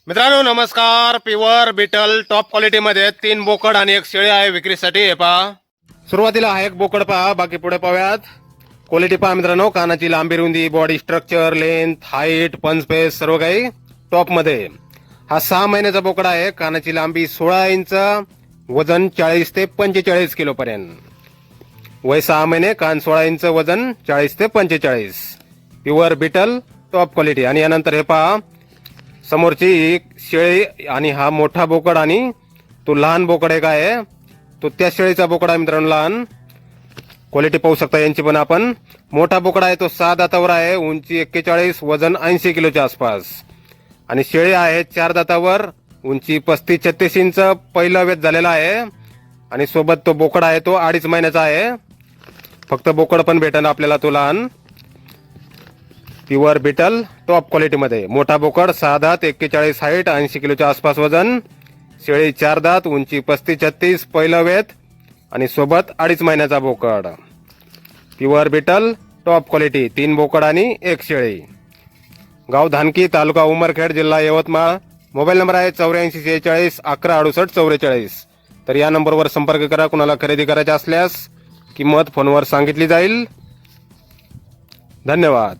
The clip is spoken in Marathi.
मित्रांनो नमस्कार. प्युअर बीटल टॉप क्वालिटी मध्ये 3 बोकड आणि 1 शेळी आहे विक्रीसाठी. हे पहा, सुरुवातीला हा एक बोकड पहा, बाकी पुढे पाहूयात. क्वालिटी पहा मित्रांनो, कानाची लांबी रुंदी, बॉडी स्ट्रक्चर, लेंथ, हाईट, पंचपेस सर्व काही टॉप मध्ये. हा 6 महिन्याचा बोकड आहे. कानाची लांबी 16 इंच, वजन 40 ते 45 किलो पर्यंत. वय 6 महिने, कान 16 इंच, वजन 40 ते 45. Pure betel top quality. आणि यानंतर हे पहा, समोरची एक शेळी आणि हा मोठा बोकड आणि तो लहान बोकड एक आहे, तो त्या शेळीचा बोकड आहे मित्रांनो. लहान क्वालिटी पाहू शकता यांची पण आपण. मोठा बोकड आहे तो 6 दातावर आहे, उंची 41, वजन 80 किलोच्या आसपास. आणि शेळी आहे 4 दातावर, उंची 35-36 इंच, पहिला वेध झालेला आहे. आणि सोबत तो बोकड आहे तो 2.5 महिन्याचा आहे. फक्त बोकड पण भेटेल आपल्याला तो लहान. प्युअर बीटल टॉप क्वालिटी मध्ये. मोठा बोकड 6 दात, 41 हाईट, 80 किलोच्या आसपास वजन. शेळी 4 दात, उंची 35-36, पहिलं वेत आणि सोबत 2.5 महिन्याचा बोकड. Pure betel top quality. 3 बोकड आणि 1 शेळी. गाव धानकी, तालुका उमरखेड, जिल्हा यवतमाळ. मोबाईल नंबर आहे 8446 11 68 44. तर या नंबरवर संपर्क करा. कुणाला खरेदी करायची असल्यास किंमत फोनवर सांगितली जाईल. धन्यवाद.